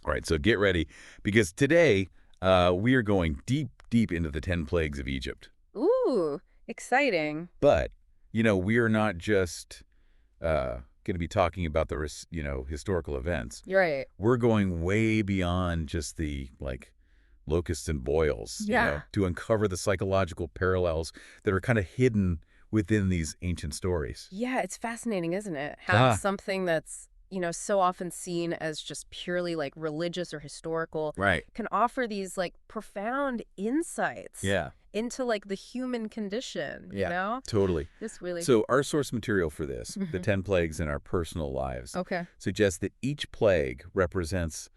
All right, so get ready, because today we are going deep, deep into the 10 plagues of Egypt. Ooh, exciting. But, we are not just going to be talking about the, historical events. You're right. We're going way beyond just the, locusts and boils, Yeah. to uncover the psychological parallels that are kind of hidden within these ancient stories. Yeah, it's fascinating, isn't it? How Ah, something that's, so often seen as just purely like religious or historical right. can offer these like profound insights Yeah. into like the human condition, you Yeah, know? totally. This really. So our source material for this, the Mhm. 10 plagues in our personal lives, Okay. suggests that each plague represents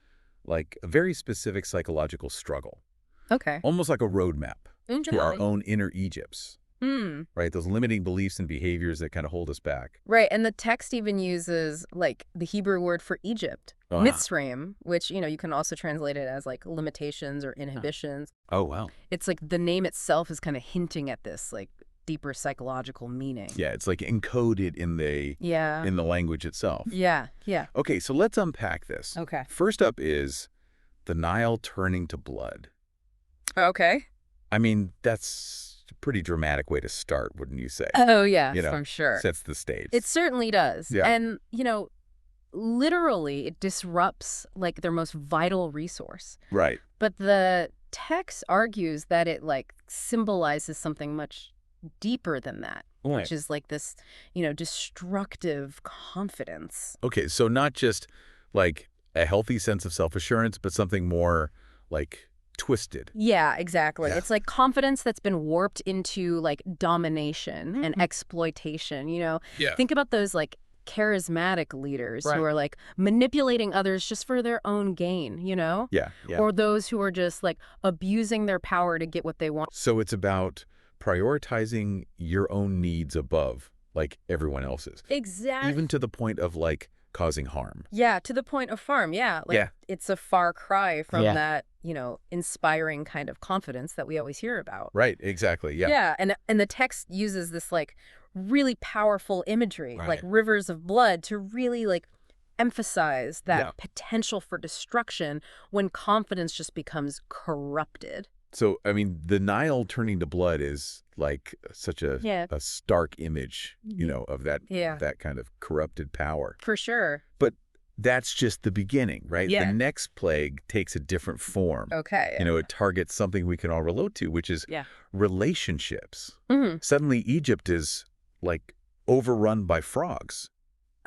a very specific psychological struggle, Okay. almost like a roadmap to our Interesting. own inner Egypts, Hmm. right? Those limiting beliefs and behaviors that kind of hold us back. Right, and the text even uses like the Hebrew word for Egypt, Ah. Mitzrayim, which, you can also translate it as like limitations or inhibitions. Oh, wow. It's like the name itself is kind of hinting at this like deeper psychological meaning. Yeah, it's like encoded Yeah. in the language itself. Yeah. Yeah. Okay, so let's unpack this. Okay. First up is the Nile turning to blood. Okay. I mean, that's a pretty dramatic way to start, wouldn't you say? Oh, yeah, You know, for sure. Sets the stage. It certainly does. Yeah. And, literally it disrupts like their most vital resource. Right. But the text argues that it like symbolizes something much deeper than that, Right. which is like this, destructive confidence. Okay, so not just like a healthy sense of self-assurance, but something more like twisted. Yeah, exactly. Yeah. It's like confidence that's been warped into like domination and Mhm. exploitation, Yeah. Think about those like charismatic leaders Right. who are like manipulating others just for their own gain, Yeah. Yeah. Or those who are just like abusing their power to get what they want. So it's about prioritizing your own needs above everyone else's, Exactly. even to the point of causing harm. Yeah, to the point of farm. Yeah. Like Yeah. it's a far cry from Yeah. that, inspiring kind of confidence that we always hear about. Right, exactly. Yeah. Yeah. And the text uses this like really powerful imagery, Right. like rivers of blood, to really like emphasize that Yeah. potential for destruction when confidence just becomes corrupted. So, I mean, the Nile turning to blood is such Yeah. a stark image, of Yeah. that kind of corrupted power. For sure. But that's just the beginning, right? Yeah. The next plague takes a different form. Okay. It targets something we can all relate to, which is Yeah. relationships. Hmm. Suddenly, Egypt is overrun by frogs,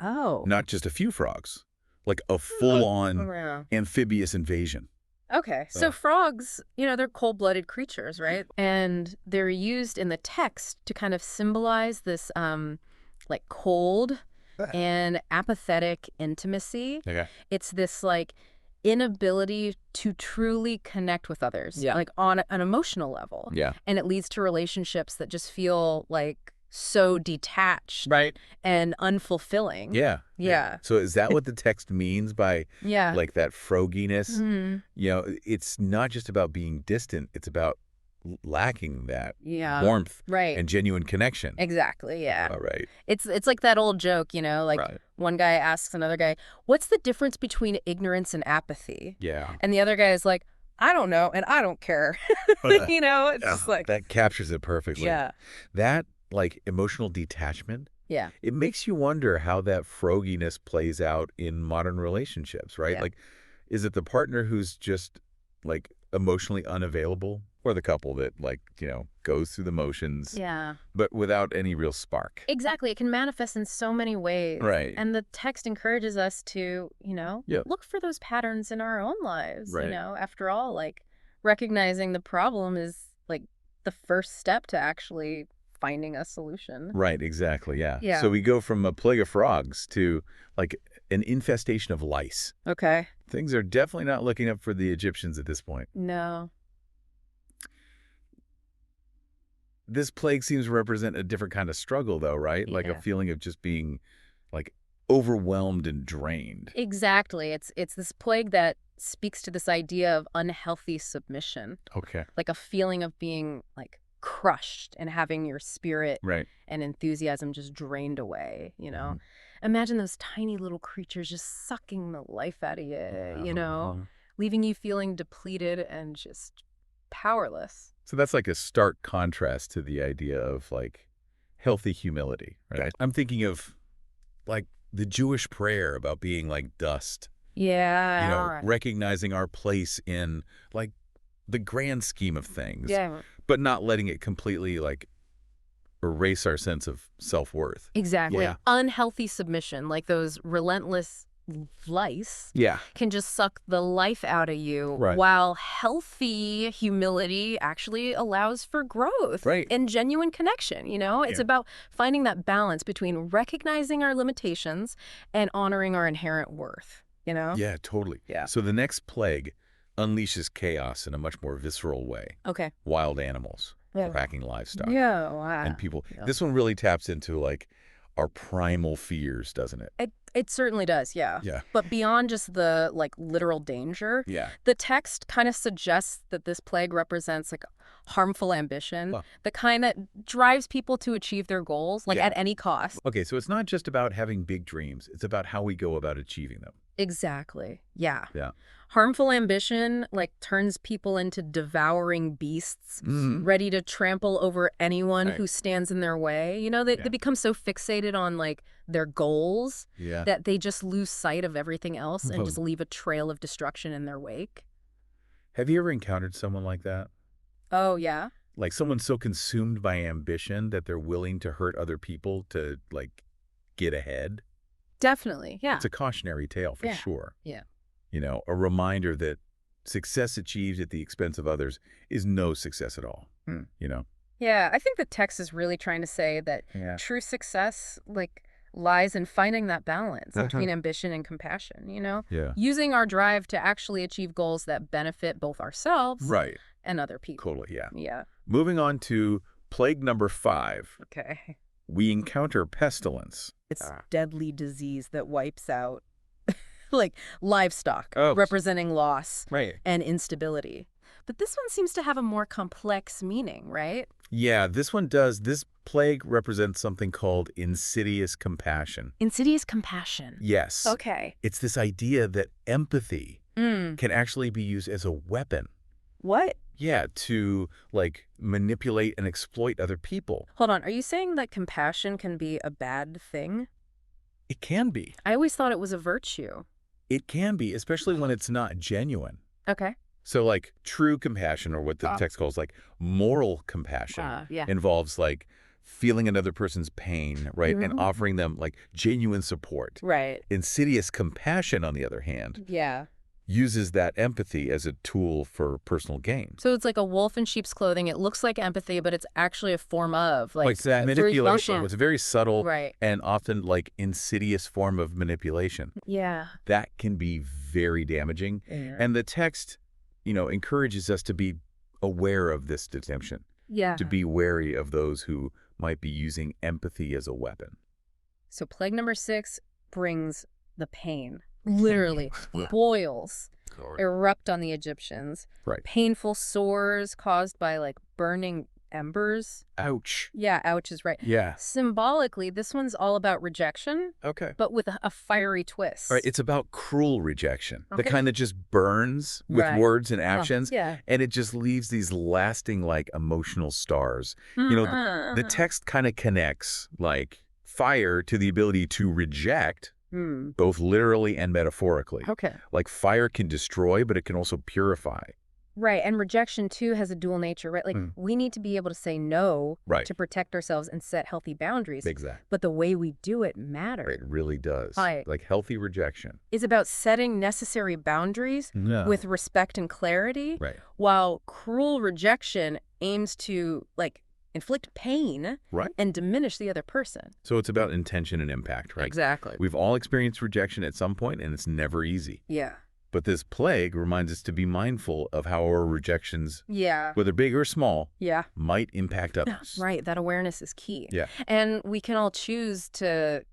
Oh. not just a few frogs, like a full-on Yeah. amphibious invasion. Okay. So Oh. frogs, they're cold-blooded creatures, right? And they're used in the text to kind of symbolize this like cold and apathetic intimacy. Okay. It's this like inability to truly connect with others, Yeah. like on an emotional level. Yeah. And it leads to relationships that just feel like so detached Right. and unfulfilling. Yeah. Yeah. So is that what the text means by Yeah. that froginess? Mhm. It's not just about being distant. It's about lacking that Yeah. warmth Right. and genuine connection. Exactly. Yeah. All right. It's like that old joke, like Right. one guy asks another guy, "What's the difference between ignorance and apathy?" Yeah. And the other guy is like, "I don't know, and I don't care." It's just like, That captures it perfectly. yeah, That emotional detachment, yeah, it makes you wonder how that froginess plays out in modern relationships, right? Yeah. Is it the partner who's just emotionally unavailable, or the couple that goes through the motions, yeah. but without any real spark? Exactly. It can manifest in so many ways. Right. And the text encourages us to, Yep. look for those patterns in our own lives. Right. After all, recognizing the problem is the first step to actually finding a solution. Right, exactly, yeah. Yeah. So we go from a plague of frogs to an infestation of lice. Okay. Things are definitely not looking up for the Egyptians at this point. No. This plague seems to represent a different kind of struggle, though, right? Like a Yeah. feeling of just being overwhelmed and drained. Exactly. It's this plague that speaks to this idea of unhealthy submission, Okay. like a feeling of being crushed and having your spirit Right. and enthusiasm just drained away, Mhm. Imagine those tiny little creatures just sucking the life out of you, Uh-huh. leaving you feeling depleted and just powerless. So that's like a stark contrast to the idea of like healthy humility, right? I'm thinking of like the Jewish prayer about being like dust, Yeah. recognizing our place in like the grand scheme of things, Yeah. but not letting it completely like erase our sense of self-worth. Exactly. Yeah. Unhealthy submission, like those relentless lice, Yeah. can just suck the life out of you, Right. while healthy humility actually allows for growth Right. and genuine connection, It's Yeah. about finding that balance between recognizing our limitations and honoring our inherent worth, Yeah, totally. Yeah. So the next plague unleashes chaos in a much more visceral way. Okay. Wild animals, Yeah. attacking livestock, Yeah, wow. and people. Yeah. This one really taps into like our primal fears, doesn't it? It certainly does, yeah. Yeah. But beyond just the literal danger, Yeah. the text kind of suggests that this plague represents like harmful ambition, Huh. the kind that drives people to achieve their goals, Yeah. at any cost. Okay, so it's not just about having big dreams. It's about how we go about achieving them. Exactly. Yeah. Yeah. Harmful ambition turns people into devouring beasts, Mhm. ready to trample over anyone Right. who stands in their way. They become so fixated on their goals Yeah. that they just lose sight of everything else and Oh. just leave a trail of destruction in their wake. Have you ever encountered someone like that? Oh, yeah? Like someone so consumed by ambition that they're willing to hurt other people to like get ahead? Definitely, yeah. It's a cautionary tale for Yeah. sure. Yeah. A reminder that success achieved at the expense of others is no success at all. Hmm. You Yeah, I think the text is really trying to say that Yeah. true success, lies in finding that balance between ambition and compassion, Yeah. Using our drive to actually achieve goals that benefit both ourselves Right. and other people. Totally, yeah. Yeah. Moving on to plague number 5, Okay. we encounter pestilence. It's deadly disease that wipes out livestock, Oh. representing loss Right. and instability. But this one seems to have a more complex meaning, right? Yeah, this one does. This plague represents something called insidious compassion. Insidious compassion. Yes. Okay. It's this idea that empathy Mm. can actually be used as a weapon. What? Yeah, to manipulate and exploit other people. Hold on. Are you saying that compassion can be a bad thing? It can be. I always thought it was a virtue. It can be, especially when it's not genuine. Okay. So true compassion, or what the text calls moral compassion, Yeah. involves feeling another person's pain, right? And Mhm. offering them genuine support. Right. Insidious compassion, on the other hand, Yeah. uses that empathy as a tool for personal gain. So it's like a wolf in sheep's clothing. It looks like empathy, but it's actually a form of Manipulation. It's a very subtle Right. and often insidious form of manipulation. Yeah. That can be very damaging. And the text, encourages us to be aware of this distinction, Yeah. to be wary of those who might be using empathy as a weapon. So plague number 6 brings the pain. Literally. Boils erupt on the Egyptians. Right. Painful sores caused by burning embers. Ouch. Yeah, ouch is right. Yeah. Symbolically, this one's all about rejection, Okay. but with a fiery twist. All right. It's about cruel rejection, the Okay. kind that just burns with Right. words and Oh, actions. yeah. And it just leaves these lasting, emotional scars. The text kind of connects, fire to the ability to reject, both literally and metaphorically. Okay. Fire can destroy, but it can also purify. Right, and rejection, too, has a dual nature, right? We need to be able to say no Right. to protect ourselves and set healthy boundaries. Exactly. But the way we do it matters. It really does. Right. Healthy rejection. It's about setting necessary boundaries Yeah. with respect and clarity, Right. while cruel rejection aims to, inflict pain Right. and diminish the other person. So it's about intention and impact, right? Exactly. We've all experienced rejection at some point, and it's never easy. Yeah. But this plague reminds us to be mindful of how our rejections, Yeah. whether big or small, Yeah. might impact others. Right. That awareness is key. Yeah. And we can all choose to,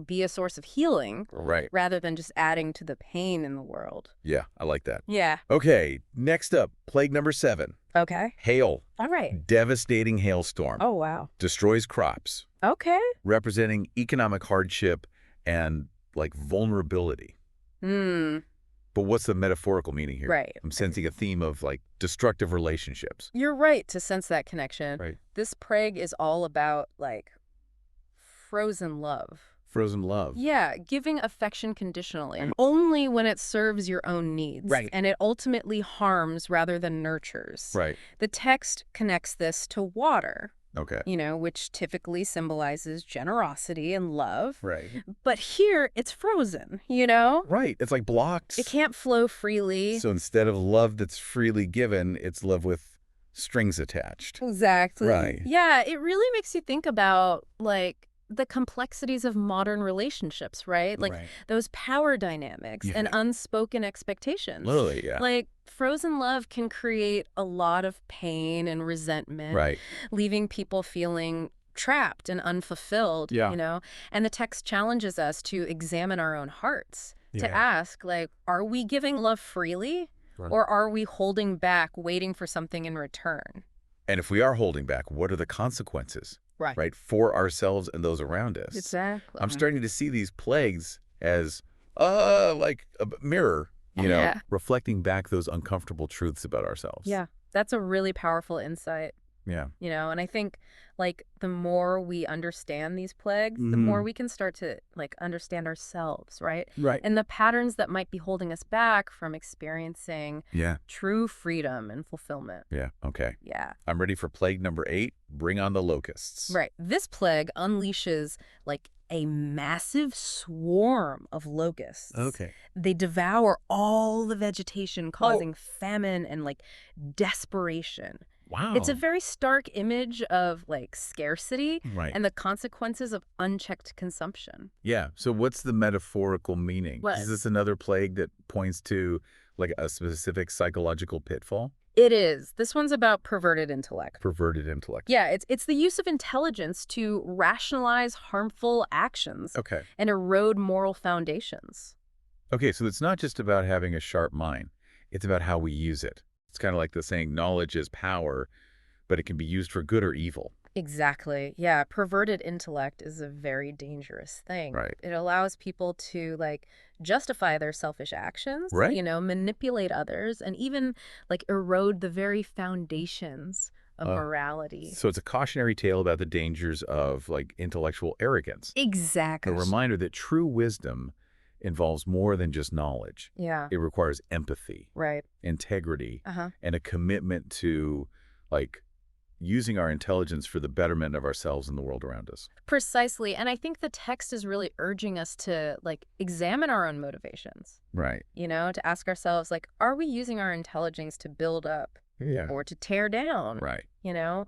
be a source of healing Right. rather than just adding to the pain in the world. Yeah, I like that. Yeah. Okay, next up, plague number 7. Okay. Hail. All right. Devastating hailstorm. Oh, wow. Destroys crops, Okay. representing economic hardship and vulnerability. Hmm. But what's the metaphorical meaning here? Right. I'm sensing a theme of, like, destructive relationships. You're right to sense that connection. Right. This plague is all about, like, frozen love. Frozen love. Yeah, giving affection conditionally, only when it serves your own needs. Right. And it ultimately harms rather than nurtures. Right. The text connects this to water, Okay. which typically symbolizes generosity and love. Right. But here, it's frozen, Right. It's like blocked. It can't flow freely. So instead of love that's freely given, it's love with strings attached. Exactly. Right. Yeah, it really makes you think about, like, the complexities of modern relationships, right? Like those power dynamics and unspoken expectations. Literally, yeah. Like frozen love can create a lot of pain and resentment, leaving people feeling trapped and unfulfilled, And the text challenges us to examine our own hearts, to ask, like, are we giving love freely or are we holding back, waiting for something in return? And if we are holding back, what are the consequences? Right, for ourselves and those around us. Exactly. I'm starting to see these plagues as, like a mirror, reflecting back those uncomfortable truths about ourselves. Yeah, that's a really powerful insight. Yeah. And I think, like, the more we understand these plagues, the more we can start to, like, understand ourselves, right? Right. And the patterns that might be holding us back from experiencing true freedom and fulfillment. Yeah, okay. Yeah. I'm ready for plague number 8. Bring on the locusts. Right. This plague unleashes, like, a massive swarm of locusts. Okay. They devour all the vegetation, causing famine and, like, desperation. Wow. It's a very stark image of, like, scarcity and the consequences of unchecked consumption. Yeah. So what's the metaphorical meaning? Is this another plague that points to, like, a specific psychological pitfall? It is. This one's about perverted intellect. Perverted intellect. Yeah, it's the use of intelligence to rationalize harmful actions and erode moral foundations. Okay, so it's not just about having a sharp mind. It's about how we use it. It's kind of like the saying, knowledge is power, but it can be used for good or evil. Exactly. Yeah, perverted intellect is a very dangerous thing. Right. It allows people to, like, justify their selfish actions, manipulate others, and even, like, erode the very foundations of morality. So it's a cautionary tale about the dangers of, like, intellectual arrogance. Exactly. A reminder that true wisdom involves more than just knowledge. Yeah. It requires empathy, integrity, and a commitment to, like, using our intelligence for the betterment of ourselves and the world around us. Precisely. And I think the text is really urging us to, like, examine our own motivations. Right. To ask ourselves, like, are we using our intelligence to build up or to tear down? Right.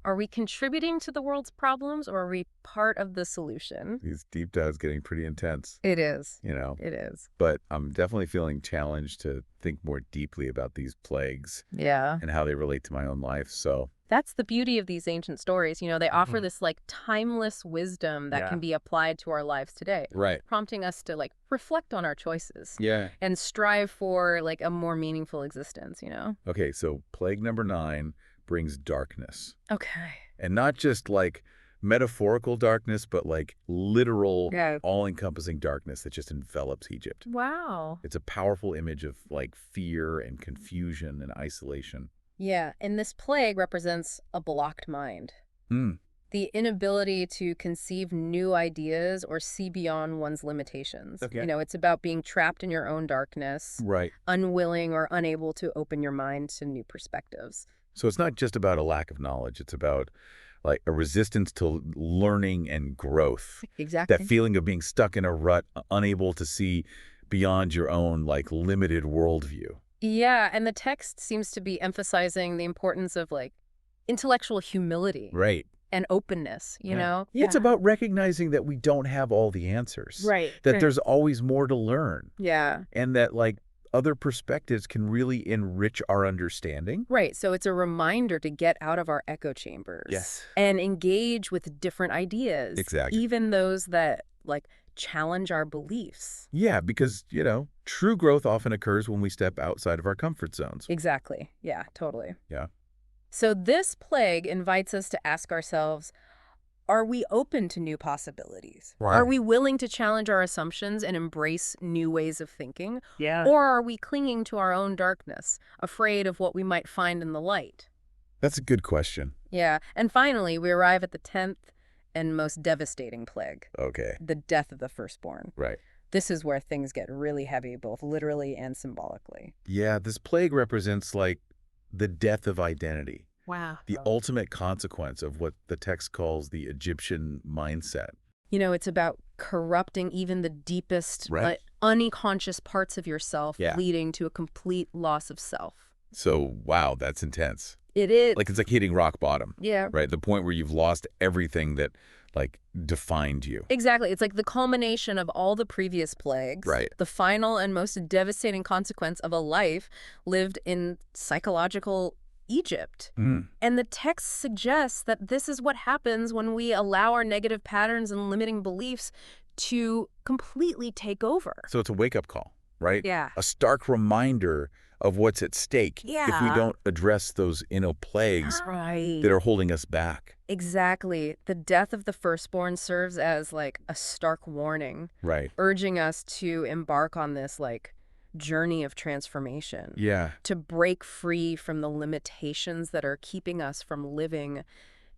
Are we contributing to the world's problems or are we part of the solution? These deep dives getting pretty intense. It is. It is. But I'm definitely feeling challenged to think more deeply about these plagues. Yeah. And how they relate to my own life. So that's the beauty of these ancient stories. They offer this, like, timeless wisdom that can be applied to our lives today. Right. Prompting us to, like, reflect on our choices. Yeah. And strive for, like, a more meaningful existence, Okay, so plague number 9 brings darkness. Okay. And not just, like, metaphorical darkness, but, like, literal, all-encompassing darkness that just envelops Egypt. Wow. It's a powerful image of, like, fear and confusion and isolation. Yeah, and this plague represents a blocked mind. The inability to conceive new ideas or see beyond one's limitations. Okay. It's about being trapped in your own darkness. Right. Unwilling or unable to open your mind to new perspectives. So it's not just about a lack of knowledge. It's about, like, a resistance to learning and growth. Exactly. That feeling of being stuck in a rut, unable to see beyond your own, like, limited worldview. Yeah, and the text seems to be emphasizing the importance of, like, intellectual humility. Right. And openness, you know? Yeah. It's about recognizing that we don't have all the answers. Right. That there's always more to learn. Yeah. And that, like, other perspectives can really enrich our understanding. Right. So it's a reminder to get out of our echo chambers. Yes. And engage with different ideas. Exactly. Even those that, like, challenge our beliefs. Yeah, because, true growth often occurs when we step outside of our comfort zones. Exactly. Yeah, totally. Yeah. So this plague invites us to ask ourselves, are we open to new possibilities? Right. Are we willing to challenge our assumptions and embrace new ways of thinking? Yeah. Or are we clinging to our own darkness, afraid of what we might find in the light? That's a good question. Yeah. And finally, we arrive at the 10th and most devastating plague. Okay. The death of the firstborn. Right. This is where things get really heavy, both literally and symbolically. Yeah, this plague represents like the death of identity. Wow. The ultimate consequence of what the text calls the Egyptian mindset. You know, it's about corrupting even the deepest, Right. unconscious parts of yourself, Yeah. leading to a complete loss of self. So, wow, that's intense. It is. Like, it's like hitting rock bottom, Yeah. right? The point where you've lost everything that, like, defined you. Exactly. It's like the culmination of all the previous plagues. Right. The final and most devastating consequence of a life lived in psychological Egypt. Mm. And the text suggests that this is what happens when we allow our negative patterns and limiting beliefs to completely take over. So it's a wake-up call, right? Yeah. A stark reminder of what's at stake if we Yeah. don't address those inner plagues Right. that are holding us back. Exactly. The death of the firstborn serves as like a stark warning, Right. urging us to embark on this like journey of transformation. Yeah. To break free from the limitations that are keeping us from living,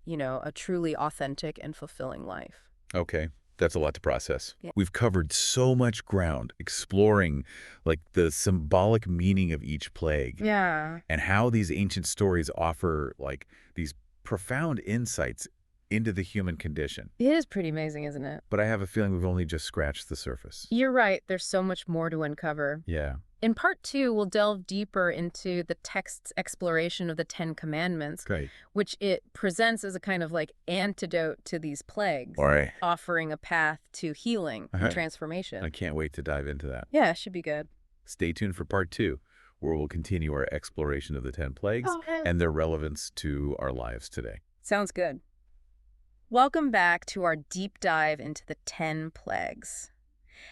you know, a truly authentic and fulfilling life. Okay. That's a lot to process. Yeah. We've covered so much ground exploring like the symbolic meaning of each plague Yeah. and how these ancient stories offer like these profound insights into the human condition. It is pretty amazing, isn't it? But I have a feeling we've only just scratched the surface. You're right. There's so much more to uncover. Yeah. In part 2, we'll delve deeper into the text's exploration of the 10 Commandments, Great. which it presents as a kind of like antidote to these plagues, All right. offering a path to healing and Okay. transformation. I can't wait to dive into that. Yeah, it should be good. Stay tuned for part 2, where we'll continue our exploration of the 10 plagues and their relevance to our lives today. Sounds good. Welcome back to our deep dive into the 10 plagues.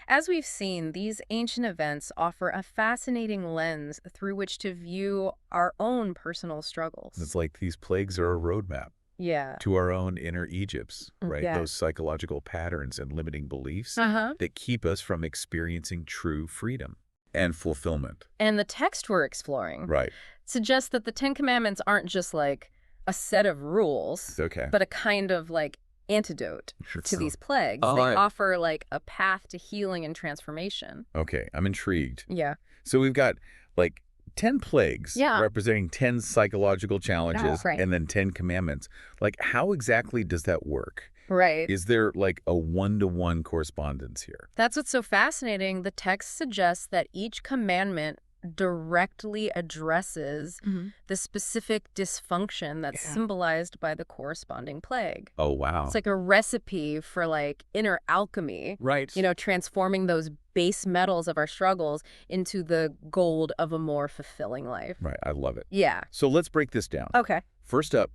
As we've seen, these ancient events offer a fascinating lens through which to view our own personal struggles. It's like these plagues are a roadmap Yeah. to our own inner Egypts, right? Yeah. Those psychological patterns and limiting beliefs Uh-huh. that keep us from experiencing true freedom and fulfillment. And the text we're exploring Right. suggests that the 10 Commandments aren't just like a set of rules, Okay. but a kind of like antidote to these plagues. Oh, They right. offer like a path to healing and transformation. Okay, I'm intrigued. Yeah. So we've got like 10 plagues Yeah. representing 10 psychological challenges right. and then 10 commandments. Like, how exactly does that work? Right. Is there like a one-to-one correspondence here? That's what's so fascinating. The text suggests that each commandment directly addresses the specific dysfunction that's symbolized by the corresponding plague. Oh, wow. It's like a recipe for like inner alchemy, Right. you know, transforming those base metals of our struggles into the gold of a more fulfilling life. Right. I love it. Yeah. So let's break this down. Okay. First up,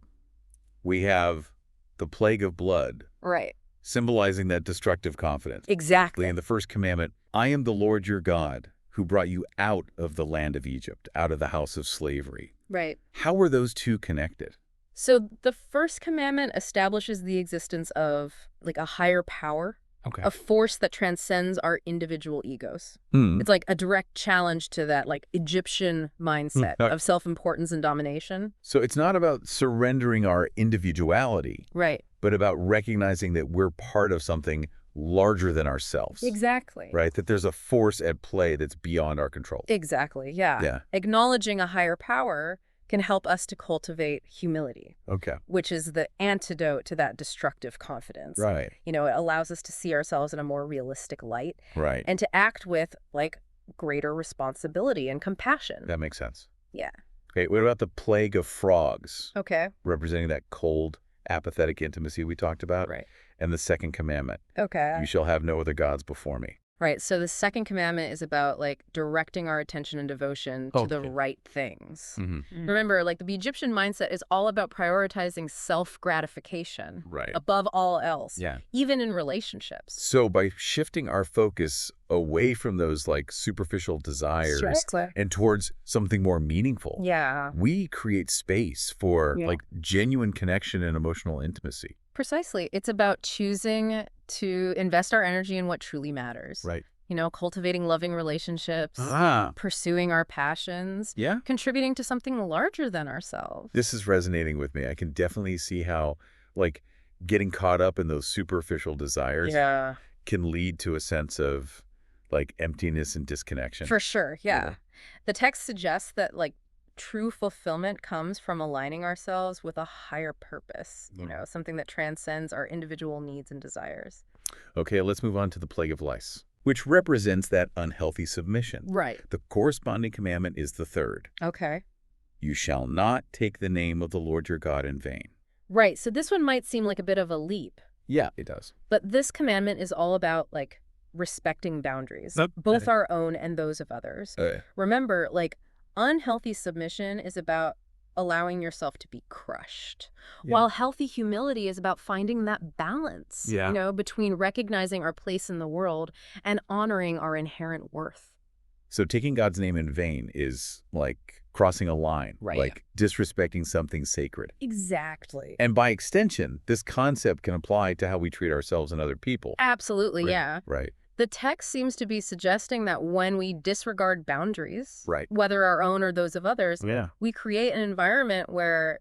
we have the plague of blood, Right. symbolizing that destructive confidence. Exactly. In the first commandment, I am the Lord your God, who brought you out of the land of Egypt, out of the house of slavery. Right. How are those two connected? So the first commandment establishes the existence of like a higher power, Okay. a force that transcends our individual egos. Hmm. It's like a direct challenge to that like Egyptian mindset Okay. of self-importance and domination. So it's not about surrendering our individuality, Right. but about recognizing that we're part of something larger than ourselves. Exactly. Right? That there's a force at play that's beyond our control. Exactly. Yeah. Yeah. Acknowledging a higher power can help us to cultivate humility, Okay. which is the antidote to that destructive confidence. Right. You know, it allows us to see ourselves in a more realistic light Right. and to act with like greater responsibility and compassion. That makes sense. Yeah. Okay. What about the plague of frogs, Okay. representing that cold, apathetic intimacy we talked about? Right. And the second commandment, Okay. you shall have no other gods before me. Right. So the second commandment is about like directing our attention and devotion to the Okay. right things. Mm-hmm. Remember, like the Egyptian mindset is all about prioritizing self-gratification Right. above all else, Yeah. even in relationships. So by shifting our focus away from those like superficial desires and towards something more meaningful, Yeah. we create space for Yeah. like genuine connection and emotional intimacy. Precisely. It's about choosing to invest our energy in what truly matters. Right. Cultivating loving relationships, pursuing our passions, Yeah. contributing to something larger than ourselves. This is resonating with me. I can definitely see how, like, getting caught up in those superficial desires can lead to a sense of, like, emptiness and disconnection. For sure, yeah. The text suggests that, like, true fulfillment comes from aligning ourselves with a higher purpose, something that transcends our individual needs and desires. Okay, let's move on to the plague of lice, which represents that unhealthy submission. Right. The corresponding commandment is the third. Okay. You shall not take the name of the Lord your God in vain. Right, so this one might seem like a bit of a leap. Yeah, it does. But this commandment is all about, like, respecting boundaries, both our own and those of others. Remember, like, unhealthy submission is about allowing yourself to be crushed, while healthy humility is about finding that balance, between recognizing our place in the world and honoring our inherent worth. So taking God's name in vain is like crossing a line, like disrespecting something sacred. Exactly. And by extension, this concept can apply to how we treat ourselves and other people. Absolutely, yeah. Right. The text seems to be suggesting that when we disregard boundaries, right, whether our own or those of others, we create an environment where,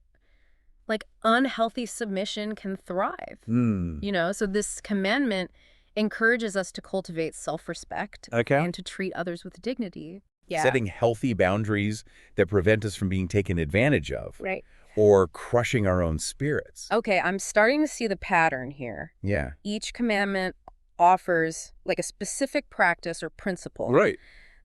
like, unhealthy submission can thrive. So this commandment encourages us to cultivate self-respect and to treat others with dignity. Setting healthy boundaries that prevent us from being taken advantage of. Right. Or crushing our own spirits. Okay, I'm starting to see the pattern here. Yeah. Each commandment offers, like, a specific practice or principle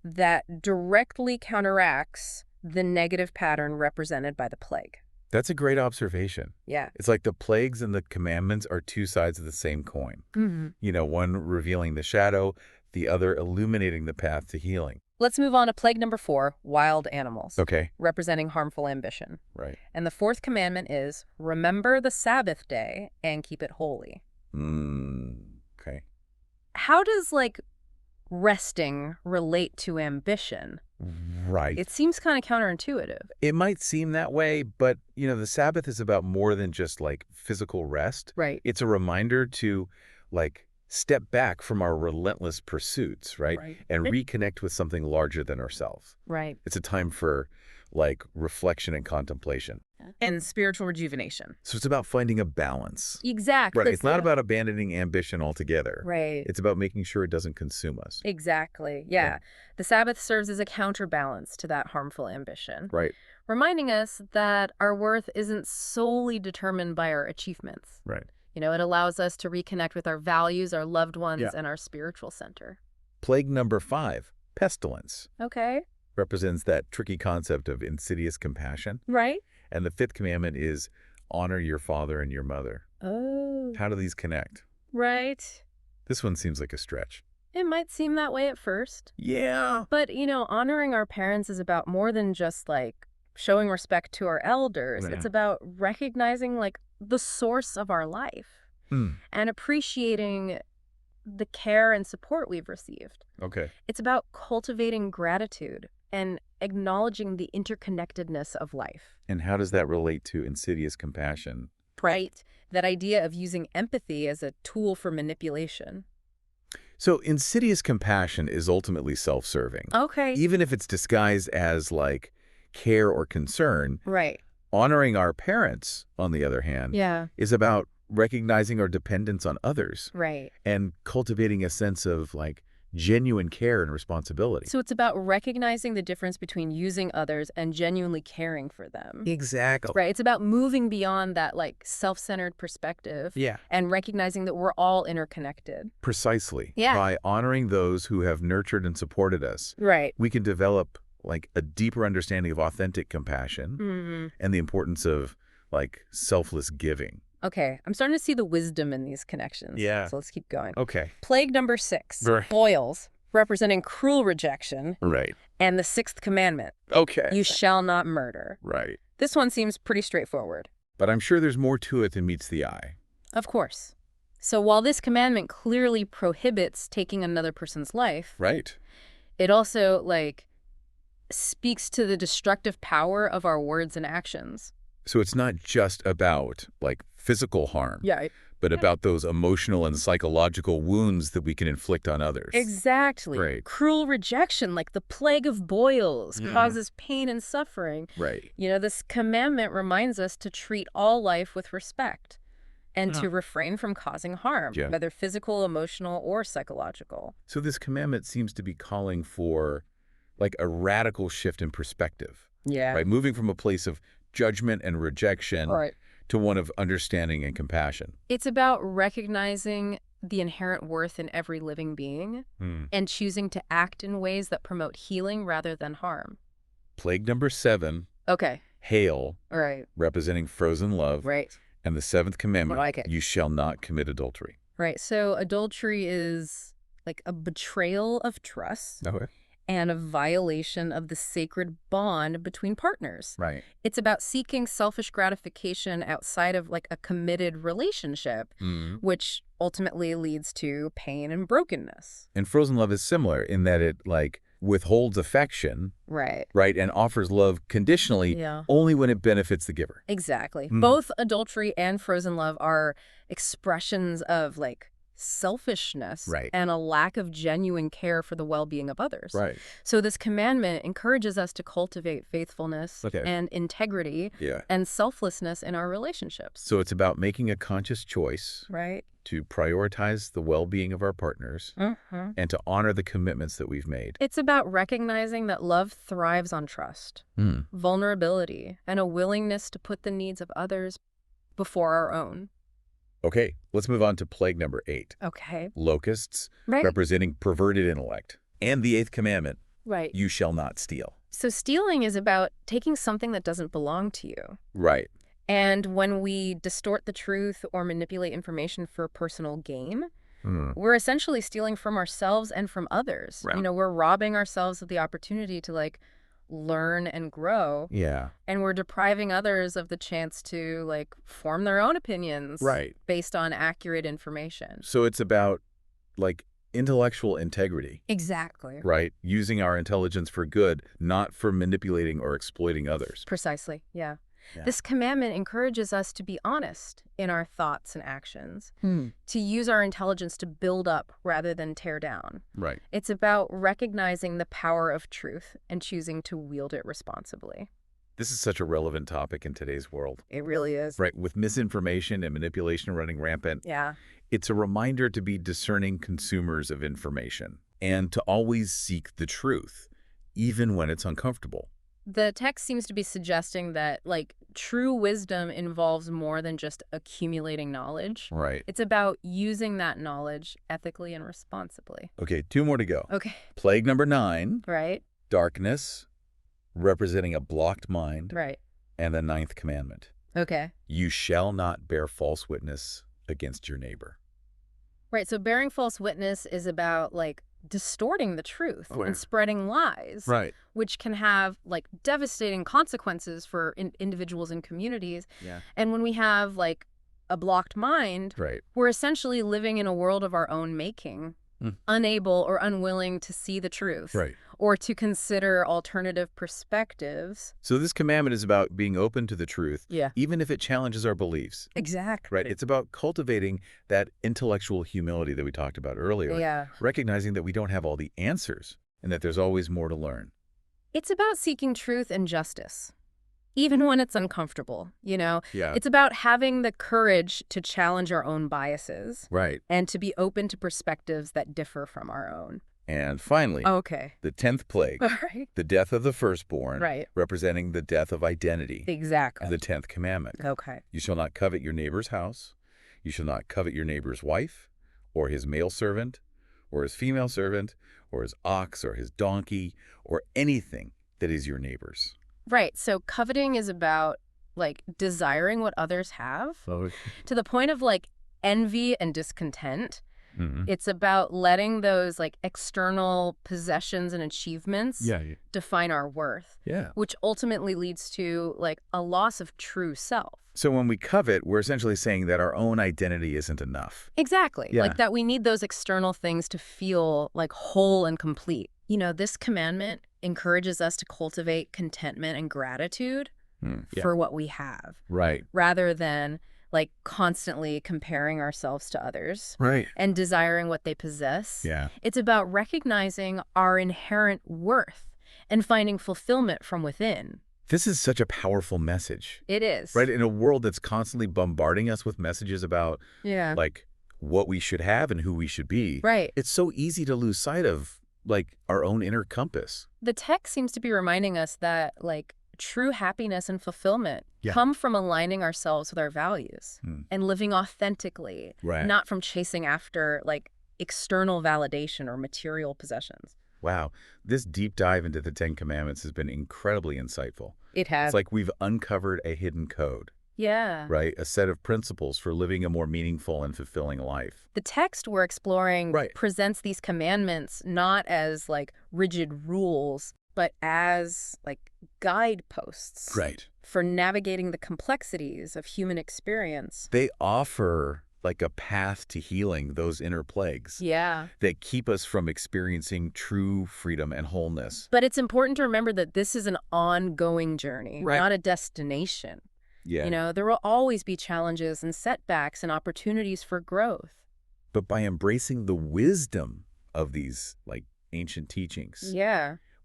that directly counteracts the negative pattern represented by the plague. That's a great observation. Yeah. It's like the plagues and the commandments are two sides of the same coin. One revealing the shadow, the other illuminating the path to healing. Let's move on to plague number 4, wild animals. Okay. Representing harmful ambition. Right. And the fourth commandment is, remember the Sabbath day and keep it holy. Okay. How does, like, resting relate to ambition? Right. It seems kind of counterintuitive. It might seem that way, but, the Sabbath is about more than just, like, physical rest. Right. It's a reminder to, like, step back from our relentless pursuits, right? And reconnect with something larger than ourselves. Right. It's a time for, like, reflection and contemplation. And spiritual rejuvenation. So it's about finding a balance. Exactly. Right. It's not about abandoning ambition altogether. Right. It's about making sure it doesn't consume us. Exactly. Yeah. The Sabbath serves as a counterbalance to that harmful ambition. Right. Reminding us that our worth isn't solely determined by our achievements. Right. It allows us to reconnect with our values, our loved ones, and our spiritual center. Plague number 5, pestilence. Okay. Represents that tricky concept of insidious compassion. Right. And the 5th commandment is honor your father and your mother. Oh. How do these connect? Right. This one seems like a stretch. It might seem that way at first. Yeah. But, honoring our parents is about more than just, like, showing respect to our elders. It's about recognizing, like, the source of our life and appreciating the care and support we've received. Okay. It's about cultivating gratitude and acknowledging the interconnectedness of life. And how does that relate to insidious compassion? Right. That idea of using empathy as a tool for manipulation. So insidious compassion is ultimately self-serving. Okay. Even if it's disguised as, like, care or concern. Right. Honoring our parents, on the other hand, is about recognizing our dependence on others. Right. And cultivating a sense of, like, genuine care and responsibility. So it's about recognizing the difference between using others and genuinely caring for them. Exactly. Right. It's about moving beyond that, like, self-centered perspective. And recognizing that we're all interconnected. Precisely. Yeah. By honoring those who have nurtured and supported us. Right. We can develop, like, a deeper understanding of authentic compassion and the importance of, like, selfless giving. Okay, I'm starting to see the wisdom in these connections. So let's keep going. Okay. Plague number 6, boils, representing cruel rejection. Right. And the 6th commandment. Okay. You shall not murder. Right. This one seems pretty straightforward. But I'm sure there's more to it than meets the eye. Of course. So while this commandment clearly prohibits taking another person's life. Right. It also, like, speaks to the destructive power of our words and actions. So it's not just about, like, physical harm, Yeah. but about those emotional and psychological wounds that we can inflict on others. Exactly. Right. Cruel rejection, like the plague of boils, Mhm. causes pain and suffering. Right. This commandment reminds us to treat all life with respect and Yeah. to refrain from causing harm, Yeah. whether physical, emotional, or psychological. So this commandment seems to be calling for, like, a radical shift in perspective, Yeah. right? Moving from a place of judgment and rejection Right. to one of understanding and compassion. It's about recognizing the inherent worth in every living being and choosing to act in ways that promote healing rather than harm. Plague number 7, Okay. hail, Right. representing frozen love, Right. and the 7th commandment, I like it. you shall not commit adultery. Right. So adultery is like a betrayal of trust Okay. and a violation of the sacred bond between partners. Right. It's about seeking selfish gratification outside of like a committed relationship, which ultimately leads to pain and brokenness. And frozen love is similar in that it, like, withholds affection, Right. right, and offers love conditionally Yeah. only when it benefits the giver. Exactly. Both adultery and frozen love are expressions of like selfishness Right. and a lack of genuine care for the well-being of others. Right. So this commandment encourages us to cultivate faithfulness Okay. and integrity Yeah. and selflessness in our relationships. So it's about making a conscious choice Right? to prioritize the well-being of our partners and to honor the commitments that we've made. It's about recognizing that love thrives on trust, vulnerability, and a willingness to put the needs of others before our own. Okay, let's move on to plague number 8. Okay. Locusts, Right. representing perverted intellect. And the 8th commandment, Right. you shall not steal. So stealing is about taking something that doesn't belong to you. Right. And when we distort the truth or manipulate information for personal gain, we're essentially stealing from ourselves and from others. Right. We're robbing ourselves of the opportunity to like learn and grow. Yeah. And we're depriving others of the chance to like form their own opinions. Right. Based on accurate information. So it's about, like, intellectual integrity. Exactly. Right? Using our intelligence for good, not for manipulating or exploiting others. Precisely. Yeah. Yeah. This commandment encourages us to be honest in our thoughts and actions, to use our intelligence to build up rather than tear down. Right. It's about recognizing the power of truth and choosing to wield it responsibly. This is such a relevant topic in today's world. It really is. Right. With misinformation and manipulation running rampant, Yeah. it's a reminder to be discerning consumers of information and to always seek the truth, even when it's uncomfortable. The text seems to be suggesting that, like, true wisdom involves more than just accumulating knowledge. Right. It's about using that knowledge ethically and responsibly. Okay, 2 more to go. Okay. Plague number 9, Right? darkness, representing a blocked mind, Right. and the 9th commandment. Okay. You shall not bear false witness against your neighbor. Right. So bearing false witness is about, like, distorting the truth and spreading lies, Right. which can have like devastating consequences for individuals and communities. Yeah. And when we have like a blocked mind, Right. we're essentially living in a world of our own making, unable or unwilling to see the truth Right. or to consider alternative perspectives. So this commandment is about being open to the truth, Yeah. even if it challenges our beliefs. Exactly. Right. It's about cultivating that intellectual humility that we talked about earlier. Yeah. Recognizing that we don't have all the answers and that there's always more to learn. It's about seeking truth and justice, even when it's uncomfortable, Yeah. It's about having the courage to challenge our own biases. Right. And to be open to perspectives that differ from our own. And finally, Okay. the 10th plague, All right. the death of the firstborn, Right. representing the death of identity. Exactly. And the 10th commandment. Okay. You shall not covet your neighbor's house. You shall not covet your neighbor's wife, or his male servant, or his female servant, or his ox, or his donkey, or anything that is your neighbor's. Right. So coveting is about like desiring what others have to the point of like envy and discontent. It's about letting those like external possessions and achievements define our worth, which ultimately leads to like a loss of true self. So when we covet, we're essentially saying that our own identity isn't enough. Exactly. Yeah. Like that we need those external things to feel like whole and complete. This commandment encourages us to cultivate contentment and gratitude, for what we have. Right. Rather than like constantly comparing ourselves to others. Right. And desiring what they possess. Yeah. It's about recognizing our inherent worth and finding fulfillment from within. This is such a powerful message. It is. Right? In a world that's constantly bombarding us with messages about like what we should have and who we should be. Right. It's so easy to lose sight of like our own inner compass. The text seems to be reminding us that like true happiness and fulfillment come from aligning ourselves with our values and living authentically, not from chasing after like external validation or material possessions. Wow. This deep dive into the Ten Commandments has been incredibly insightful. It has. It's like we've uncovered a hidden code. Yeah. Right? A set of principles for living a more meaningful and fulfilling life. The text we're exploring presents these commandments not as like rigid rules, but as like guideposts for navigating the complexities of human experience. They offer like a path to healing those inner plagues that keep us from experiencing true freedom and wholeness. But it's important to remember that this is an ongoing journey, not a destination. Yeah. You know, there will always be challenges and setbacks and opportunities for growth. But by embracing the wisdom of these like ancient teachings,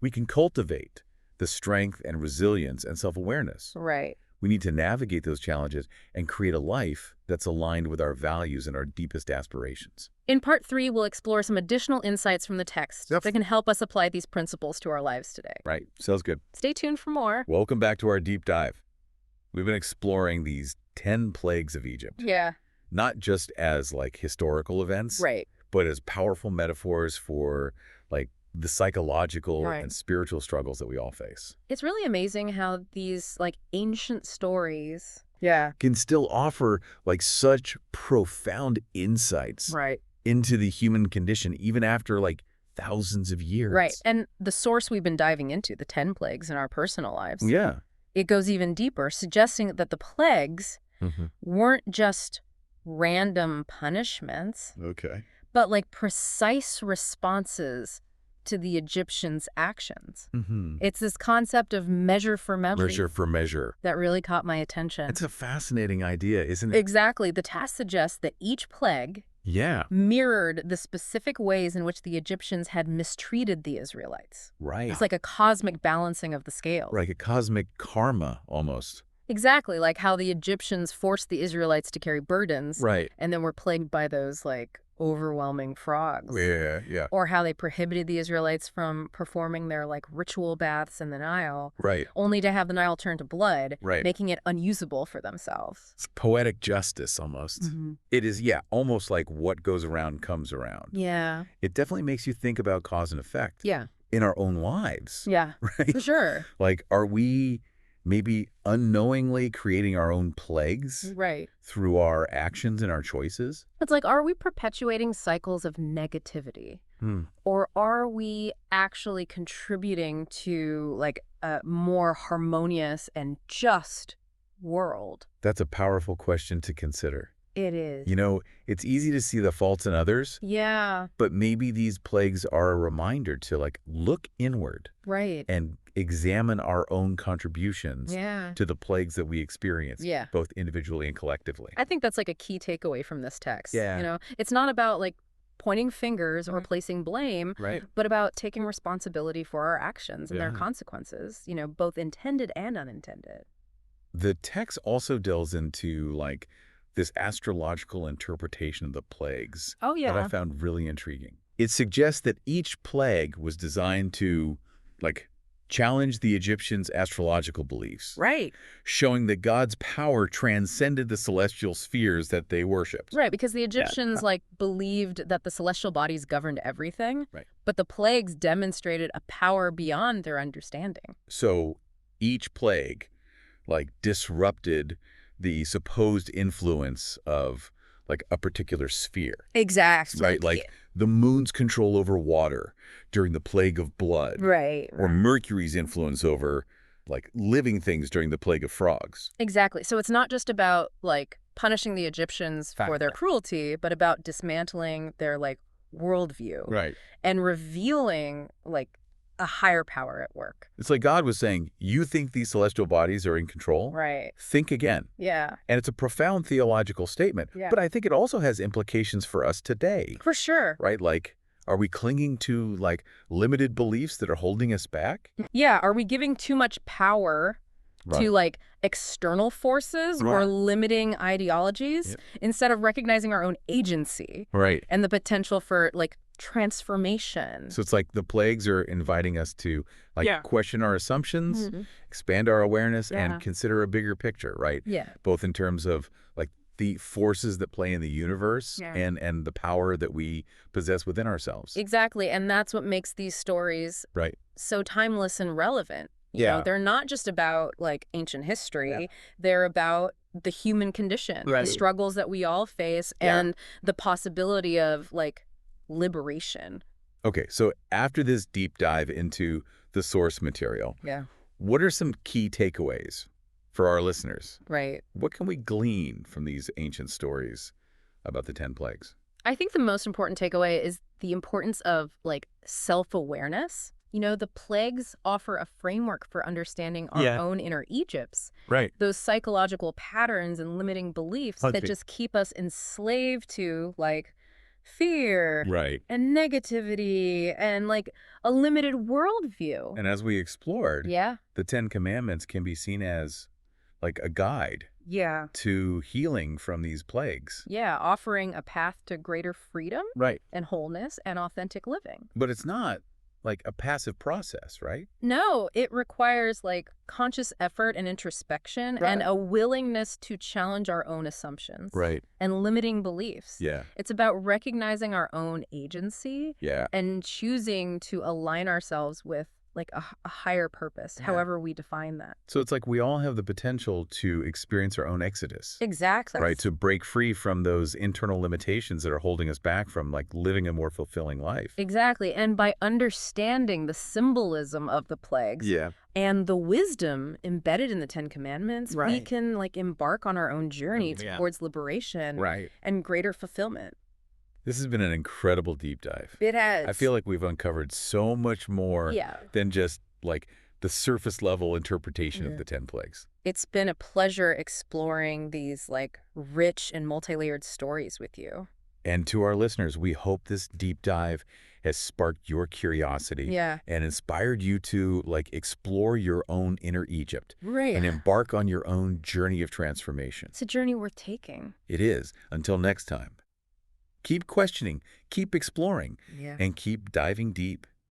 we can cultivate the strength and resilience and self-awareness. Right. We need to navigate those challenges and create a life that's aligned with our values and our deepest aspirations. In part 3, we'll explore some additional insights from the text that can help us apply these principles to our lives today. Right. Sounds good. Stay tuned for more. Welcome back to our deep dive. We've been exploring these 10 plagues of Egypt. Yeah. Not just as like historical events, but as powerful metaphors for like the psychological and spiritual struggles that we all face. It's really amazing how these like ancient stories can still offer like such profound insights into the human condition even after like thousands of years. Right. And the source we've been diving into, the 10 plagues in our personal lives. Yeah. It goes even deeper, suggesting that the plagues weren't just random punishments, but like precise responses to the Egyptians' actions. It's this concept of measure for measure. Measure for measure. That really caught my attention. It's a fascinating idea, isn't it? Exactly. The task suggests that each plague mirrored the specific ways in which the Egyptians had mistreated the Israelites. Right. It's like a cosmic balancing of the scales. Like a cosmic karma, almost. Exactly, like how the Egyptians forced the Israelites to carry burdens. And then were plagued by those, like, overwhelming frogs. Yeah. Or how they prohibited the Israelites from performing their, like, ritual baths in the Nile. Only to have the Nile turn to blood, making it unusable for themselves. It's poetic justice, almost. It is, almost like what goes around comes around. It definitely makes you think about cause and effect. In our own lives. Right? For sure. Like, are we maybe unknowingly creating our own plagues through our actions and our choices? It's like, are we perpetuating cycles of negativity? Or are we actually contributing to like a more harmonious and just world? That's a powerful question to consider. It is. You know, it's easy to see the faults in others. But maybe these plagues are a reminder to like look inward. And examine our own contributions to the plagues that we experience, both individually and collectively. I think that's like a key takeaway from this text. You know, it's not about like pointing fingers or placing blame, but about taking responsibility for our actions and their consequences, you know, both intended and unintended. The text also delves into like this astrological interpretation of the plagues that I found really intriguing. It suggests that each plague was designed to like challenge the Egyptians' astrological beliefs. Showing that God's power transcended the celestial spheres that they worshipped. Because the Egyptians like believed that the celestial bodies governed everything. But the plagues demonstrated a power beyond their understanding. So each plague like disrupted the supposed influence of like a particular sphere. Exactly. Like the moon's control over water during the plague of blood. Or Mercury's influence over like living things during the plague of frogs. Exactly. So it's not just about like punishing the Egyptians for their cruelty, but about dismantling their like worldview. And revealing like a higher power at work. It's like God was saying, you think these celestial bodies are in control? Right. Think again. Yeah. And it's a profound theological statement. Yeah. But I think it also has implications for us today. For sure. Right? Like, are we clinging to, like, limited beliefs that are holding us back? Yeah. Are we giving too much power to, like, external forces or limiting ideologies instead of recognizing our own agency and the potential for, like, transformation? So it's like the plagues are inviting us to, like, question our assumptions, expand our awareness, and consider a bigger picture, right? Yeah. Both in terms of, like, the forces that play in the universe and the power that we possess within ourselves. Exactly. And that's what makes these stories so timeless and relevant. You know, they're not just about, like, ancient history. They're about the human condition, the struggles that we all face, and the possibility of, like, liberation. Okay, so after this deep dive into the source material, what are some key takeaways for our listeners? Right. What can we glean from these ancient stories about the 10 plagues? I think the most important takeaway is the importance of, like, self-awareness. You know, the plagues offer a framework for understanding our own inner Egypts. Right. Those psychological patterns and limiting beliefs that just keep us enslaved to, like, fear and negativity and, like, a limited worldview. And as we explored, the 10 Commandments can be seen as, like, a guide to healing from these plagues. Yeah, offering a path to greater freedom and wholeness and authentic living. But it's not like a passive process, right? No, it requires, like, conscious effort and introspection and a willingness to challenge our own assumptions and limiting beliefs. It's about recognizing our own agency and choosing to align ourselves with, like, a higher purpose, however we define that. So it's like we all have the potential to experience our own exodus. Exactly. Right, to break free from those internal limitations that are holding us back from, like, living a more fulfilling life. Exactly. And by understanding the symbolism of the plagues and the wisdom embedded in the 10 Commandments, we can, like, embark on our own journey towards liberation and greater fulfillment. This has been an incredible deep dive. It has. I feel like we've uncovered so much more than just, like, the surface level interpretation of the 10 plagues. It's been a pleasure exploring these, like, rich and multi-layered stories with you. And to our listeners, we hope this deep dive has sparked your curiosity and inspired you to, like, explore your own inner Egypt and embark on your own journey of transformation. It's a journey worth taking. It is. Until next time. Keep questioning, keep exploring, and keep diving deep.